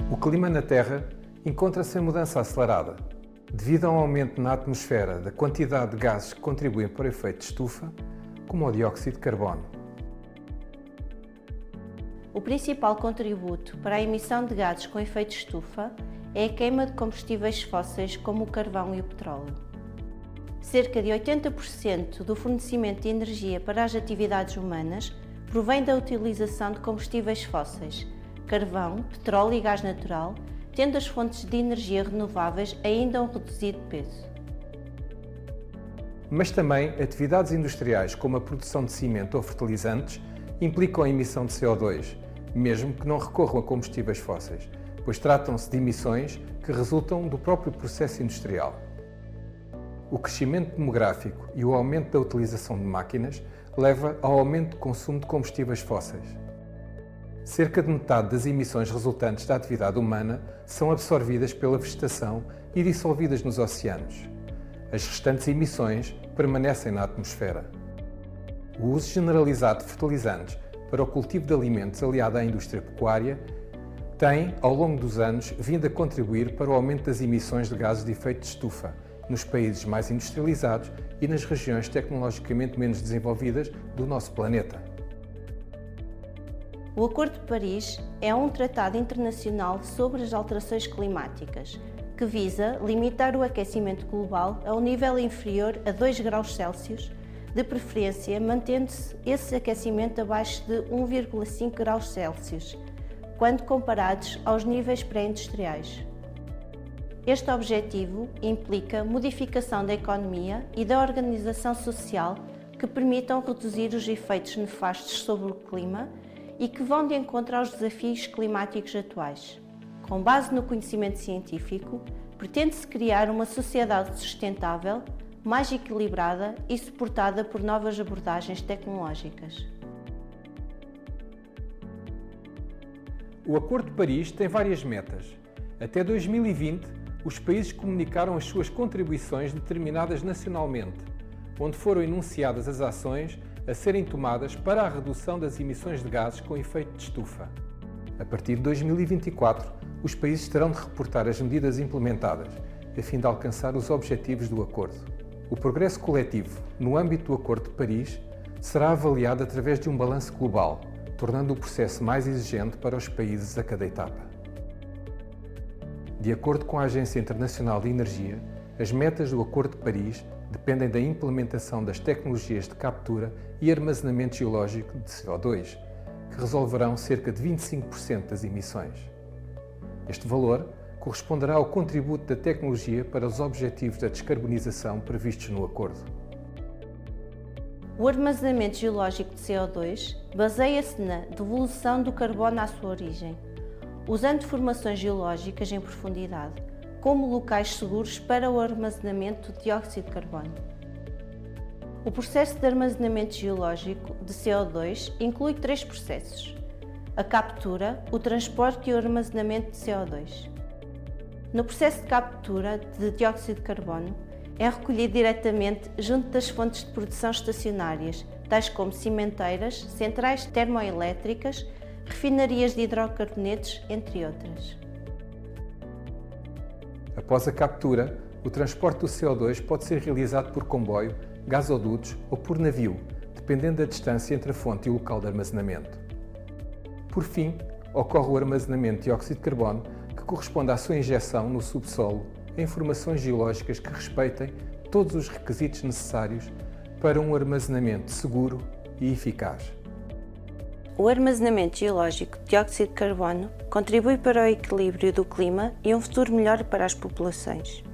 O clima na Terra encontra-se em mudança acelerada, devido a um aumento na atmosfera da quantidade de gases que contribuem para o efeito de estufa, como o dióxido de carbono. O principal contributo para a emissão de gases com efeito de estufa é a queima de combustíveis fósseis como o carvão e o petróleo. Cerca de 80% do fornecimento de energia para as atividades humanas provém da utilização de combustíveis fósseis, carvão, petróleo e gás natural, tendo as fontes de energia renováveis ainda um reduzido peso. Mas também atividades industriais como a produção de cimento ou fertilizantes implicam a emissão de CO2, mesmo que não recorram a combustíveis fósseis, pois tratam-se de emissões que resultam do próprio processo industrial. O crescimento demográfico e o aumento da utilização de máquinas leva ao aumento do consumo de combustíveis fósseis. Cerca de metade das emissões resultantes da atividade humana são absorvidas pela vegetação e dissolvidas nos oceanos. As restantes emissões permanecem na atmosfera. O uso generalizado de fertilizantes para o cultivo de alimentos aliado à indústria pecuária tem, ao longo dos anos, vindo a contribuir para o aumento das emissões de gases de efeito de estufa nos países mais industrializados e nas regiões tecnologicamente menos desenvolvidas do nosso planeta. O Acordo de Paris é um tratado internacional sobre as alterações climáticas que visa limitar o aquecimento global a um nível inferior a 2 graus Celsius, de preferência mantendo-se esse aquecimento abaixo de 1,5 graus Celsius, quando comparados aos níveis pré-industriais. Este objetivo implica modificação da economia e da organização social que permitam reduzir os efeitos nefastos sobre o clima e que vão de encontro aos desafios climáticos atuais. Com base no conhecimento científico, pretende-se criar uma sociedade sustentável, mais equilibrada e suportada por novas abordagens tecnológicas. O Acordo de Paris tem várias metas. Até 2020, os países comunicaram as suas contribuições determinadas nacionalmente, onde foram enunciadas as ações a serem tomadas para a redução das emissões de gases com efeito de estufa. A partir de 2024, os países terão de reportar as medidas implementadas, a fim de alcançar os objetivos do Acordo. O progresso coletivo, no âmbito do Acordo de Paris, será avaliado através de um balanço global, tornando o processo mais exigente para os países a cada etapa. De acordo com a Agência Internacional de Energia, as metas do Acordo de Paris dependem da implementação das tecnologias de captura e armazenamento geológico de CO2, que resolverão cerca de 25% das emissões. Este valor corresponderá ao contributo da tecnologia para os objetivos da descarbonização previstos no Acordo. O armazenamento geológico de CO2 baseia-se na devolução do carbono à sua origem, usando formações geológicas em profundidade, como locais seguros para o armazenamento de dióxido de carbono. O processo de armazenamento geológico de CO2 inclui 3 processos: a captura, o transporte e o armazenamento de CO2. No processo de captura de dióxido de carbono, é recolhido diretamente junto das fontes de produção estacionárias, tais como cimenteiras, centrais termoelétricas, refinarias de hidrocarbonetos, entre outras. Após a captura, o transporte do CO2 pode ser realizado por comboio, gasodutos ou por navio, dependendo da distância entre a fonte e o local de armazenamento. Por fim, ocorre o armazenamento de dióxido de carbono, que corresponde à sua injeção no subsolo em formações geológicas que respeitem todos os requisitos necessários para um armazenamento seguro e eficaz. O armazenamento geológico de dióxido de carbono contribui para o equilíbrio do clima e um futuro melhor para as populações.